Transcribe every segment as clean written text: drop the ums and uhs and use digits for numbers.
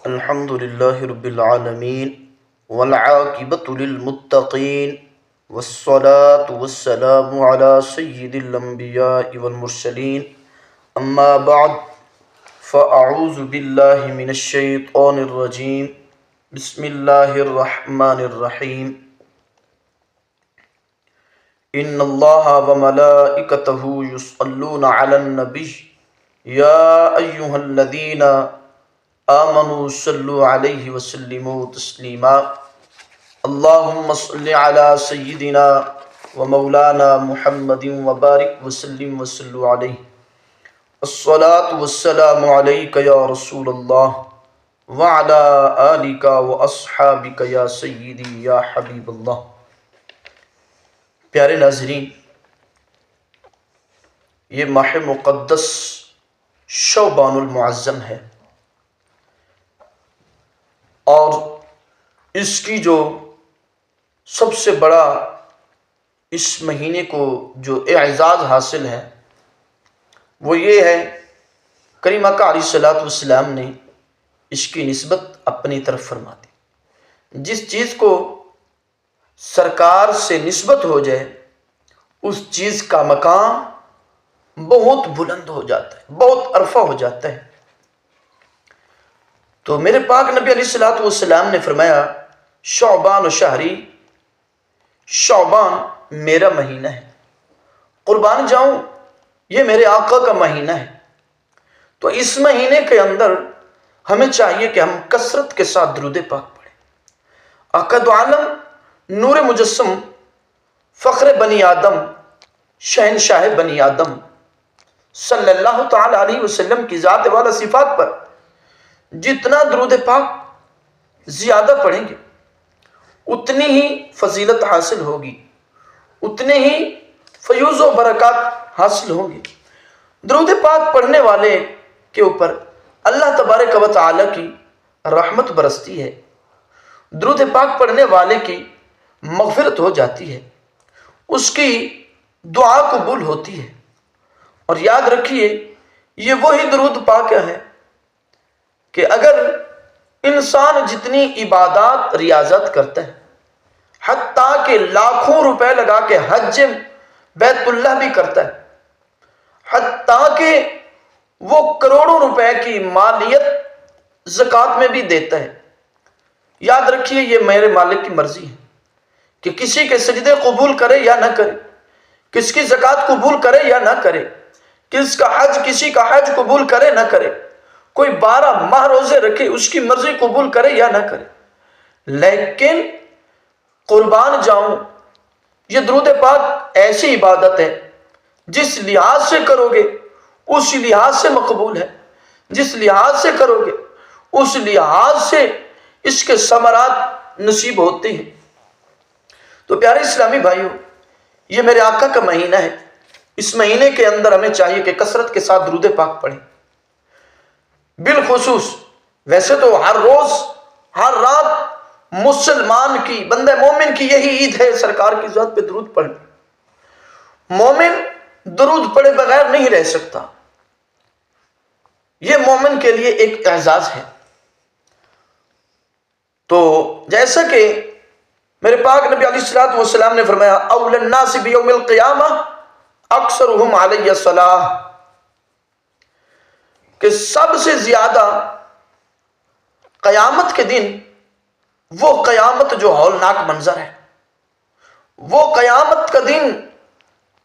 الحمد لله رب العالمين والعاقبة للمتقين والصلاة والسلام على سيد الأنبياء والمرسلين أما بعد فأعوذ بالله من الشيطان الرجيم بسم الله الرحمن الرحيم إن الله وملائكته يصلون على النبي يا أيها الذين آمنوا صلوا علیہ وسلموا تسلیما اللہم صل علی سیدنا و مولانا محمد وبارک وسلم وصلوا علیہ الصلاة والسلام علیک یا رسول اللہ وعلی آلک واصحابک یا سیدی یا حبیب اللہ۔ پیارے ناظرین، یہ ماہ مقدس شعبان المعظم ہے، اور اس کی جو سب سے بڑا اس مہینے کو جو اعزاز حاصل ہے وہ یہ ہے، کریم آقا علیہ الصلوۃ والسلام نے اس کی نسبت اپنی طرف فرما دی۔ جس چیز کو سرکار سے نسبت ہو جائے اس چیز کا مقام بہت بلند ہو جاتا ہے، بہت عرفہ ہو جاتا ہے۔ تو میرے پاک نبی علیہ الصلوۃ والسلام نے فرمایا، شعبان و شہری، شعبان میرا مہینہ ہے، قربان جاؤں یہ میرے آقا کا مہینہ ہے۔ تو اس مہینے کے اندر ہمیں چاہیے کہ ہم کثرت کے ساتھ درود پاک پڑھیں۔ آقا دو عالم، نور مجسم، فخر بنی آدم، شہنشاہ بنی آدم صلی اللہ تعالی علیہ وسلم کی ذات والا صفات پر جتنا درود پاک زیادہ پڑھیں گے اتنی ہی فضیلت حاصل ہوگی، اتنے ہی فیوز و برکات حاصل ہوں گی۔ درود پاک پڑھنے والے کے اوپر اللہ تبارک و تعالی کی رحمت برستی ہے، درود پاک پڑھنے والے کی مغفرت ہو جاتی ہے، اس کی دعا قبول ہوتی ہے۔ اور یاد رکھیے، یہ وہی درود پاک ہے کہ اگر انسان جتنی عبادات ریاضت کرتا ہے، حتیٰ کہ لاکھوں روپے لگا کے حج بیت اللہ بھی کرتا ہے، حتیٰ کہ وہ کروڑوں روپے کی مالیت زکوٰۃ میں بھی دیتا ہے، یاد رکھیے یہ میرے مالک کی مرضی ہے کہ کسی کے سجدے قبول کرے یا نہ کرے، کس کی زکوٰۃ قبول کرے یا نہ کرے، کسی کا حج قبول کرے نہ کرے، کوئی 12 ماہ روزے رکھے، اس کی مرضی قبول کرے یا نہ کرے۔ لیکن قربان جاؤں، یہ درود پاک ایسی عبادت ہے جس لحاظ سے کرو گے اس لحاظ سے مقبول ہے، جس لحاظ سے کرو گے اس لحاظ سے اس کے ثمرات نصیب ہوتے ہیں۔ تو پیارے اسلامی بھائیوں، یہ میرے آقا کا مہینہ ہے، اس مہینے کے اندر ہمیں چاہیے کہ کثرت کے ساتھ درود پاک پڑھیں۔ بالخصوص ویسے تو ہر روز ہر رات مسلمان کی، بندہ مومن کی یہی عید ہے، سرکار کی ذات پہ درود پڑھیں۔ مومن درود پڑھے بغیر نہیں رہ سکتا، یہ مومن کے لیے ایک اعزاز ہے۔ تو جیسا کہ میرے پاک نبی علیہ الصلوۃ والسلام نے فرمایا، اول الناس بیوم القیامہ اکثرہم علی الصلاۃ، کہ سب سے زیادہ قیامت کے دن وہ قیامت جو ہولناک منظر ہے، وہ قیامت کا دن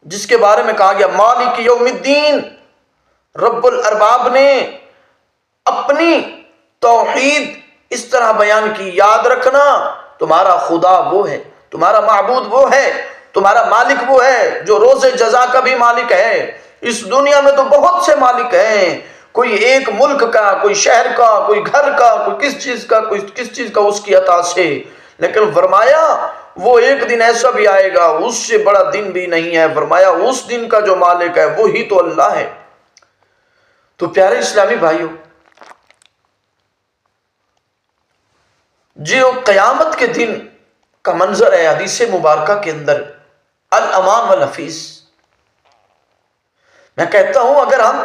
جس کے بارے میں کہا گیا مالک یوم الدین، رب الارباب نے اپنی توحید اس طرح بیان کی، یاد رکھنا تمہارا خدا وہ ہے، تمہارا معبود وہ ہے، تمہارا مالک وہ ہے جو روز جزا کا بھی مالک ہے۔ اس دنیا میں تو بہت سے مالک ہیں، کوئی ایک ملک کا، کوئی شہر کا، کوئی گھر کا، کوئی کس چیز کا، کوئی کس چیز کا، اس کی عطا سے، لیکن فرمایا وہ ایک دن ایسا بھی آئے گا اس سے بڑا دن بھی نہیں ہے، فرمایا اس دن کا جو مالک ہے وہی تو اللہ ہے۔ تو پیارے اسلامی بھائیوں، جو قیامت کے دن کا منظر ہے حدیث مبارکہ کے اندر الامان والحفیظ، میں کہتا ہوں اگر ہم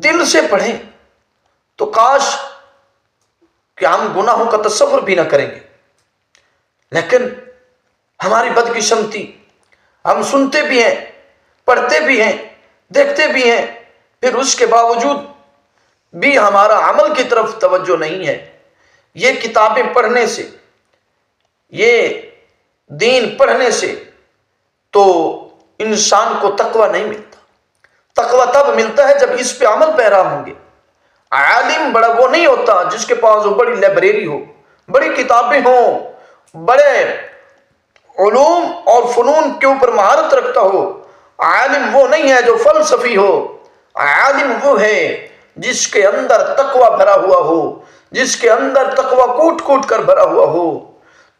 دل سے پڑھیں تو کاش کہ ہم گناہوں کا تصور بھی نہ کریں گے، لیکن ہماری بدقسمتی، ہم سنتے بھی ہیں، پڑھتے بھی ہیں، دیکھتے بھی ہیں، پھر اس کے باوجود بھی ہمارا عمل کی طرف توجہ نہیں ہے۔ یہ کتابیں پڑھنے سے، یہ دین پڑھنے سے تو انسان کو تقوی نہیں ملتا۔ تقوی تب ملتا ہے جب اس پہ عمل پیرا ہوں گے۔ عالم بڑا وہ نہیں ہوتا جس کے پاس وہ بڑی لائبریری ہو، بڑی کتابیں ہوں، بڑے علوم اور فنون کے اوپر مہارت رکھتا ہو۔ عالم وہ نہیں ہے جو فلسفی ہو، عالم وہ ہے جس کے اندر تقوی بھرا ہوا ہو، جس کے اندر تقوی کوٹ کوٹ کر بھرا ہوا ہو۔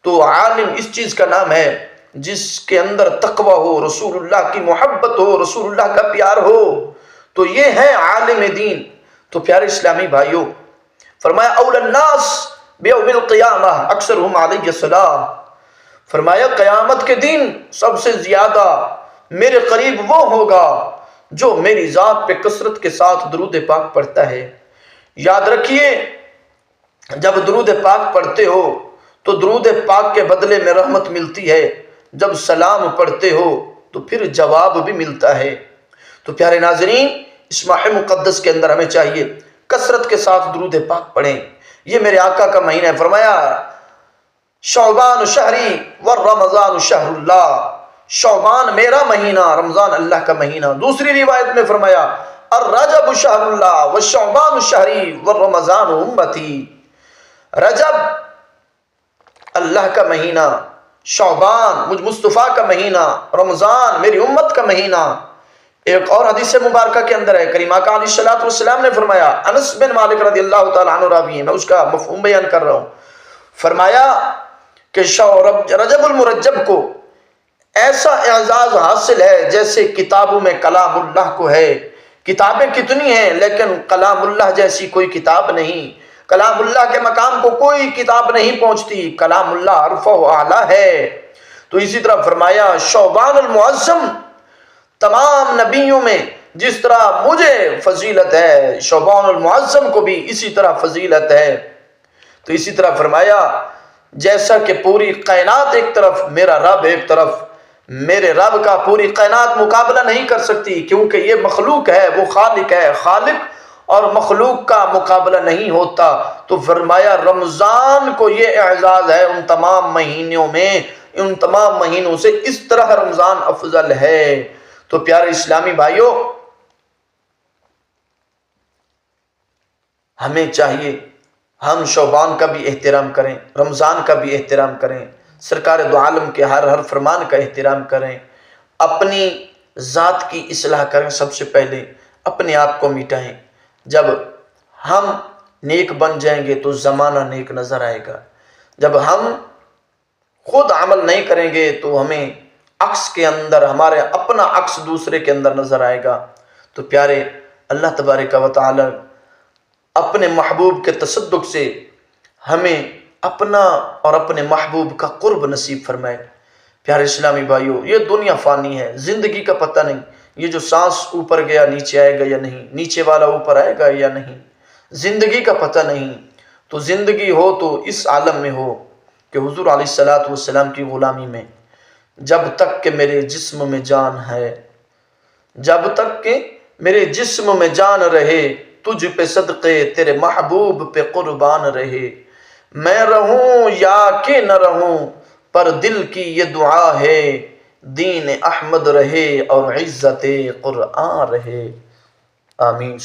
تو عالم اس چیز کا نام ہے جس کے اندر تقوی ہو، رسول اللہ کی محبت ہو، رسول اللہ کا پیار ہو، تو یہ ہے عالم دین۔ تو پیارے اسلامی بھائیوں، فرمایا اول الناس بیوم القیامہ اکثرہم علیہ السلام، فرمایا قیامت کے دن سب سے زیادہ میرے قریب وہ ہوگا جو میری ذات پہ کثرت کے ساتھ درود پاک پڑھتا ہے۔ یاد رکھیے، جب درود پاک پڑھتے ہو تو درود پاک کے بدلے میں رحمت ملتی ہے، جب سلام پڑھتے ہو تو پھر جواب بھی ملتا ہے۔ تو پیارے ناظرین، اس ماہ مقدس کے اندر ہمیں چاہیے کثرت کے ساتھ درود پاک پڑھیں۔ یہ میرے آقا کا مہینہ ہے۔ فرمایا شعبان شہری ورمضان شہر اللہ، شعبان میرا مہینہ، رمضان اللہ کا مہینہ۔ دوسری روایت میں فرمایا الرجب شہر اللہ والشعبان شہری والرمضان امتی، رجب اللہ کا مہینہ، شعبان مجھ مصطفیٰ کا مہینہ، رمضان میری امت کا مہینہ۔ ایک اور حدیث مبارکہ کے اندر ہے، کریم آقا علیہ السلام نے فرمایا، انس بن مالک رضی اللہ تعالیٰ عنہ راوی ہے، میں اس کا مفہوم بیان کر رہا ہوں، فرمایا کہ رجب المرجب کو ایسا اعزاز حاصل ہے جیسے کتابوں میں کلام اللہ کو ہے۔ کتابیں کتنی ہیں لیکن کلام اللہ جیسی کوئی کتاب نہیں، کلام اللہ کے مقام کو کوئی کتاب نہیں پہنچتی، کلام اللہ عرفہ و اعلیٰ ہے۔ تو اسی طرح فرمایا شعبان المعظم، تمام نبیوں میں جس طرح مجھے فضیلت ہے، شعبان المعظم کو بھی اسی طرح فضیلت ہے۔ تو اسی طرح فرمایا جیسا کہ پوری کائنات ایک طرف، میرا رب ایک طرف، میرے رب کا پوری کائنات مقابلہ نہیں کر سکتی، کیونکہ یہ مخلوق ہے، وہ خالق ہے، خالق اور مخلوق کا مقابلہ نہیں ہوتا۔ تو فرمایا رمضان کو یہ اعزاز ہے ان تمام مہینوں میں، ان تمام مہینوں سے اس طرح رمضان افضل ہے۔ تو پیارے اسلامی بھائیوں، ہمیں چاہیے ہم شعبان کا بھی احترام کریں، رمضان کا بھی احترام کریں، سرکار دو عالم کے ہر فرمان کا احترام کریں، اپنی ذات کی اصلاح کریں، سب سے پہلے اپنے آپ کو مٹائیں۔ جب ہم نیک بن جائیں گے تو زمانہ نیک نظر آئے گا، جب ہم خود عمل نہیں کریں گے تو ہمیں عکس کے اندر، ہمارے اپنا عکس دوسرے کے اندر نظر آئے گا۔ تو پیارے، اللہ تبارک و تعالی اپنے محبوب کے تصدق سے ہمیں اپنا اور اپنے محبوب کا قرب نصیب فرمائے۔ پیارے اسلامی بھائیوں، یہ دنیا فانی ہے، زندگی کا پتہ نہیں، یہ جو سانس اوپر گیا نیچے آئے گا یا نہیں، نیچے والا اوپر آئے گا یا نہیں، زندگی کا پتہ نہیں۔ تو زندگی ہو تو اس عالم میں ہو کہ حضور علیہ السلام کی غلامی میں، جب تک کہ میرے جسم میں جان ہے، جب تک کہ میرے جسم میں جان رہے، تجھ پہ صدقے تیرے محبوب پہ قربان رہے، میں رہوں یا کہ نہ رہوں پر دل کی یہ دعا ہے، دین احمد رہے اور عزت قرآن رہے۔ آمین۔